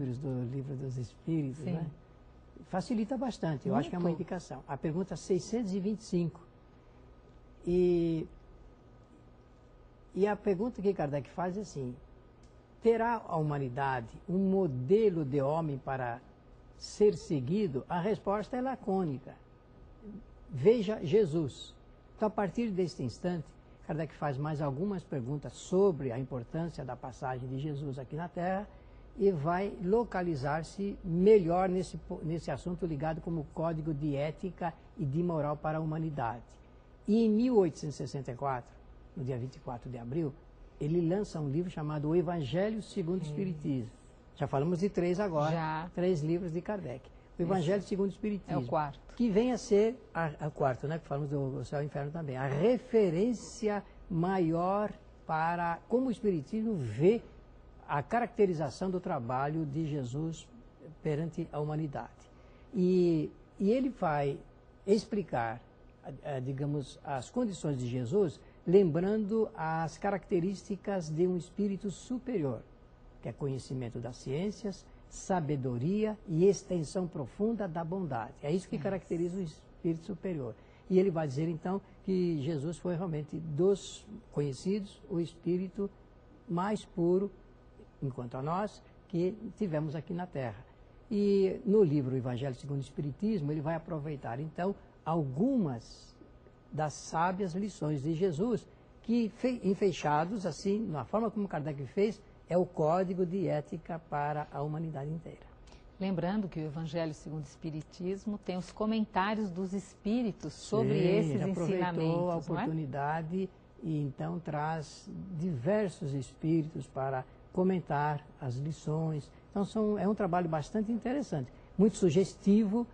números do Livro dos Espíritos, Sim. né? Facilita bastante, eu acho que é uma indicação. A pergunta 625. E a pergunta que Kardec faz é assim: terá a humanidade um modelo de homem para ser seguido? A resposta é lacônica. Veja Jesus. Então, a partir deste instante, Kardec faz mais algumas perguntas sobre a importância da passagem de Jesus aqui na Terra e vai localizar-se melhor nesse assunto ligado como código de ética e de moral para a humanidade. E em 1864, no dia 24 de abril, ele lança um livro chamado O Evangelho segundo o Espiritismo. Já falamos de 3 agora, Já. 3 livros de Kardec. O Evangelho segundo o Espiritismo. É o quarto. Que vem a ser, o quarto, né, que falamos do céu e inferno também, a referência maior para como o Espiritismo vê a caracterização do trabalho de Jesus perante a humanidade. E ele vai explicar, digamos, as condições de Jesus, lembrando as características de um espírito superior, que é conhecimento das ciências, sabedoria e extensão profunda da bondade. É isso que caracteriza o espírito superior. E ele vai dizer, então, que Jesus foi realmente, dos conhecidos, o espírito mais puro, enquanto a nós, que tivemos aqui na Terra. E no livro Evangelho segundo o Espiritismo, ele vai aproveitar, então, algumas das sábias lições de Jesus, que, enfechados, assim, na forma como Kardec fez, é o código de ética para a humanidade inteira. Lembrando que o Evangelho segundo o Espiritismo tem os comentários dos espíritos sobre esses ele ensinamentos. Aproveitou a oportunidade e então traz diversos espíritos para comentar as lições. Então é um trabalho bastante interessante, muito sugestivo,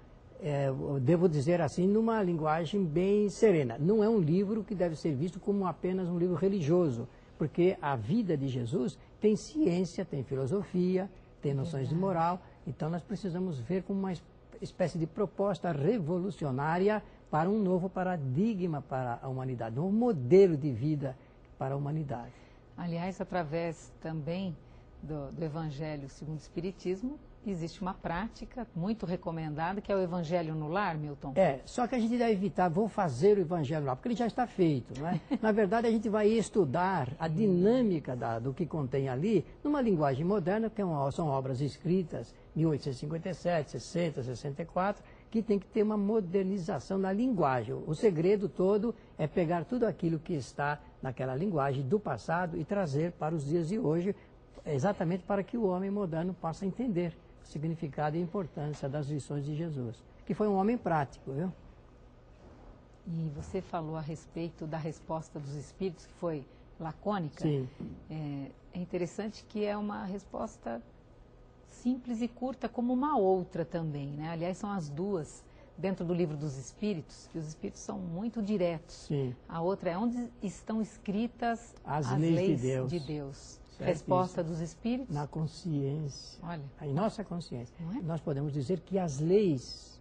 devo dizer assim, numa linguagem bem serena. Não é um livro que deve ser visto como apenas um livro religioso, porque a vida de Jesus tem ciência, tem filosofia, tem noções de moral. Então nós precisamos ver como uma espécie de proposta revolucionária para um novo paradigma para a humanidade, um modelo de vida para a humanidade. Aliás, através também do Evangelho segundo o Espiritismo, existe uma prática muito recomendada, que é o Evangelho no Lar, Milton. Só que a gente deve evitar, vou fazer o Evangelho lá, porque ele já está feito, não é? Na verdade, a gente vai estudar a dinâmica do que contém ali, numa linguagem moderna, que são obras escritas 1857, 60, 64, que tem que ter uma modernização na linguagem. O segredo todo é pegar tudo aquilo que está naquela linguagem do passado e trazer para os dias de hoje, exatamente para que o homem moderno possa entender o significado e a importância das lições de Jesus, que foi um homem prático, viu? E você falou a respeito da resposta dos espíritos, que foi lacônica. Sim. É interessante que é uma resposta simples e curta, como uma outra também, né? Aliás, são as duas dentro do Livro dos Espíritos, que os espíritos são muito diretos. Sim. A outra é onde estão escritas as leis de Deus. Resposta dos espíritos? Na consciência. Olha. Em nossa consciência. Não é? Nós podemos dizer que as leis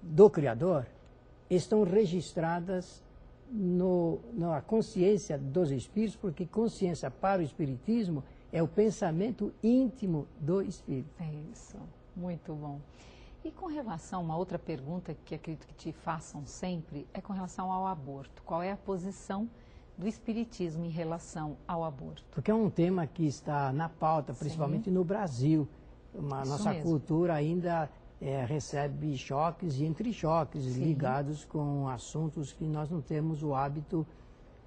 do Criador estão registradas na consciência dos espíritos, porque consciência para o espiritismo é o pensamento íntimo do espírito. É isso, muito bom. E com relação a uma outra pergunta que acredito que te façam sempre, é com relação ao aborto. Qual é a posição do espiritismo em relação ao aborto? Porque é um tema que está na pauta, principalmente no Brasil. Nossa cultura ainda recebe choques e entre choques ligados com assuntos que nós não temos o hábito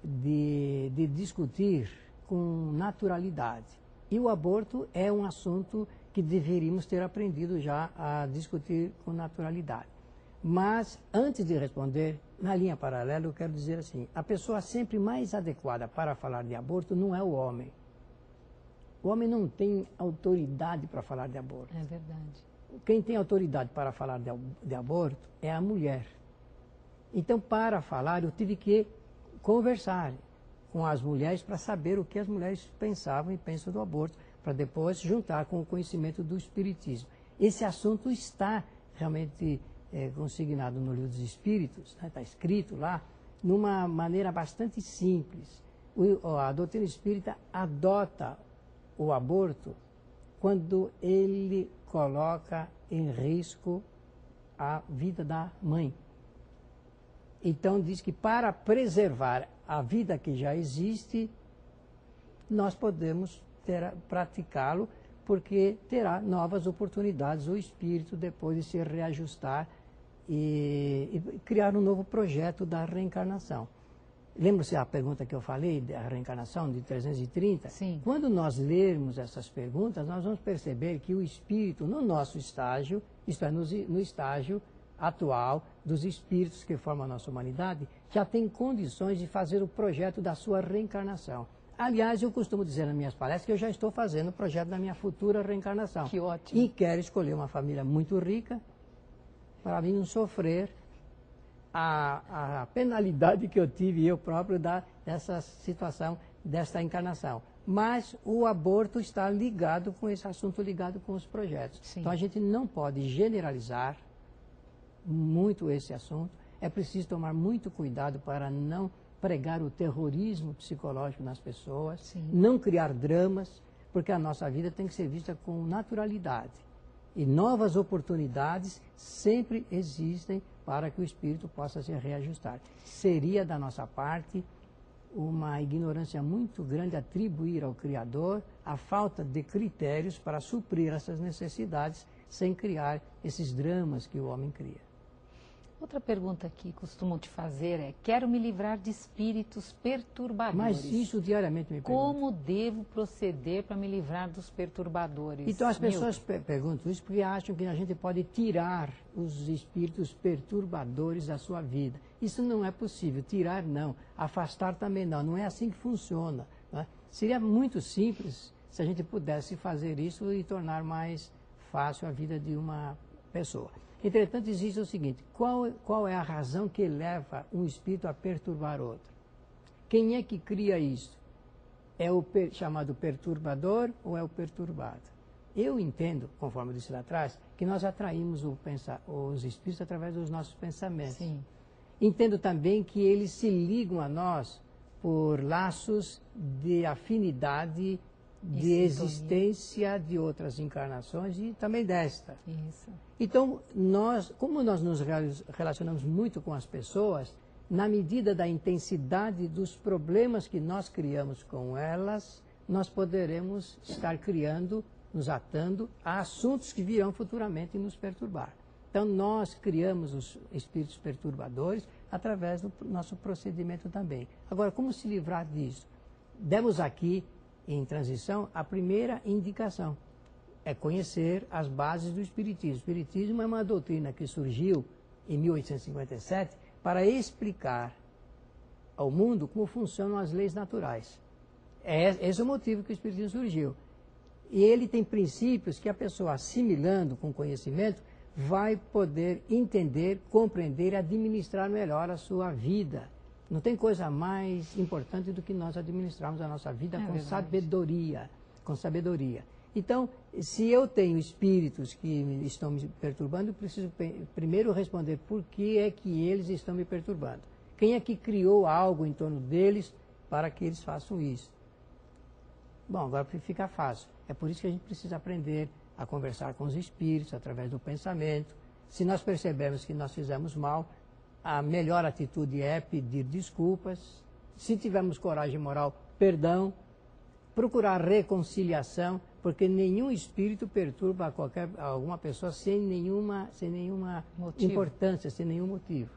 de discutir com naturalidade. E o aborto é um assunto que deveríamos ter aprendido já a discutir com naturalidade. Mas, antes de responder, na linha paralela, eu quero dizer assim, a pessoa sempre mais adequada para falar de aborto não é o homem. O homem não tem autoridade para falar de aborto. É verdade. Quem tem autoridade para falar de aborto é a mulher. Então, para falar, eu tive que conversar com as mulheres para saber o que as mulheres pensavam e pensam do aborto, para depois juntar com o conhecimento do espiritismo. Esse assunto está realmente consignado no Livro dos Espíritos, né, está escrito lá, numa maneira bastante simples. A doutrina espírita adota o aborto quando ele coloca em risco a vida da mãe. Então diz que para preservar a vida que já existe, nós podemos praticá-lo, porque terá novas oportunidades o espírito depois de se reajustar e criar um novo projeto da reencarnação. Lembra-se a pergunta que eu falei, da reencarnação de 330? Sim. Quando nós lermos essas perguntas, nós vamos perceber que o espírito, no nosso estágio, isto é, no estágio atual dos espíritos que formam a nossa humanidade, já tem condições de fazer o projeto da sua reencarnação. Aliás, eu costumo dizer nas minhas palestras que eu já estou fazendo o projeto da minha futura reencarnação. Que ótimo. E quero escolher uma família muito rica para mim não sofrer a penalidade que eu tive eu próprio dessa situação, desta encarnação. Mas o aborto está ligado com esse assunto, ligado com os projetos. Sim. Então a gente não pode generalizar muito esse assunto. É preciso tomar muito cuidado para não pregar o terrorismo psicológico nas pessoas, Sim. não criar dramas, porque a nossa vida tem que ser vista com naturalidade. E novas oportunidades sempre existem para que o espírito possa se reajustar. Seria da nossa parte uma ignorância muito grande atribuir ao Criador a falta de critérios para suprir essas necessidades sem criar esses dramas que o homem cria. Outra pergunta que costumam te fazer é: quero me livrar de espíritos perturbadores. Mas isso diariamente me perguntam. Como devo proceder para me livrar dos perturbadores? Então as pessoas perguntam isso porque acham que a gente pode tirar os espíritos perturbadores da sua vida. Isso não é possível. Tirar não, afastar também não. Não é assim que funciona. Né? Seria muito simples se a gente pudesse fazer isso e tornar mais fácil a vida de uma pessoa. Entretanto, existe o seguinte: qual é a razão que leva um espírito a perturbar outro? Quem é que cria isso? É o chamado perturbador ou é o perturbado? Eu entendo, conforme eu disse lá atrás, que nós atraímos os espíritos através dos nossos pensamentos. Sim. Entendo também que eles se ligam a nós por laços de afinidade, de existência de outras encarnações e também desta. Isso. Então, como nós nos relacionamos muito com as pessoas, na medida da intensidade dos problemas que nós criamos com elas, nós poderemos estar criando, nos atando a assuntos que virão futuramente nos perturbar. Então, nós criamos os espíritos perturbadores através do nosso procedimento também. Agora, como se livrar disso? Demos aqui, em transição, a primeira indicação. É conhecer as bases do Espiritismo. O Espiritismo é uma doutrina que surgiu em 1857 para explicar ao mundo como funcionam as leis naturais. Esse é o motivo que o Espiritismo surgiu. E ele tem princípios que a pessoa, assimilando com conhecimento, vai poder entender, compreender e administrar melhor a sua vida. Não tem coisa mais importante do que nós administrarmos a nossa vida com sabedoria. Com sabedoria. Então, se eu tenho espíritos que estão me perturbando, eu preciso primeiro responder por que é que eles estão me perturbando. Quem é que criou algo em torno deles para que eles façam isso? Bom, agora fica fácil. É por isso que a gente precisa aprender a conversar com os espíritos através do pensamento. Se nós percebermos que nós fizemos mal, a melhor atitude é pedir desculpas. Se tivermos coragem moral, perdão. Procurar reconciliação, porque nenhum espírito perturba alguma pessoa sem nenhuma importância, sem nenhum motivo.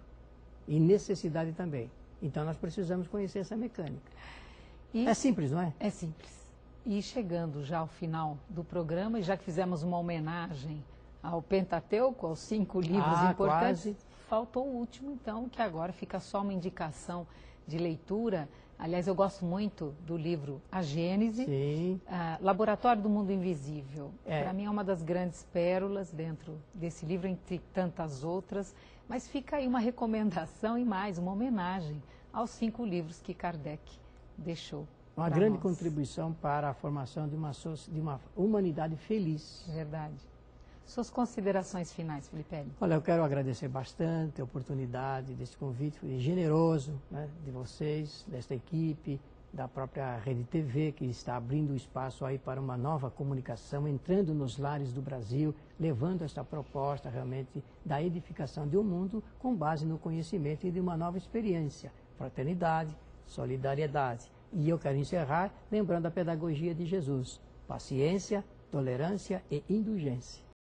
E necessidade também. Então nós precisamos conhecer essa mecânica. É simples, não é? É simples. E chegando já ao final do programa, e já que fizemos uma homenagem ao Pentateuco, aos 5 livros importantes, quase. Faltou o último, então, que agora fica só uma indicação de leitura. Aliás, eu gosto muito do livro A Gênese, Laboratório do Mundo Invisível. Para mim é uma das grandes pérolas dentro desse livro, entre tantas outras. Mas fica aí uma recomendação e mais, uma homenagem aos 5 livros que Kardec deixou. Uma grande contribuição para a formação de uma humanidade feliz. Verdade. Suas considerações finais, Filipelli? Olha, eu quero agradecer bastante a oportunidade desse convite generoso, né, de vocês, desta equipe, da própria Rede TV, que está abrindo espaço aí para uma nova comunicação, entrando nos lares do Brasil, levando esta proposta realmente da edificação de um mundo com base no conhecimento e de uma nova experiência, fraternidade, solidariedade. E eu quero encerrar lembrando a pedagogia de Jesus: paciência, tolerância e indulgência.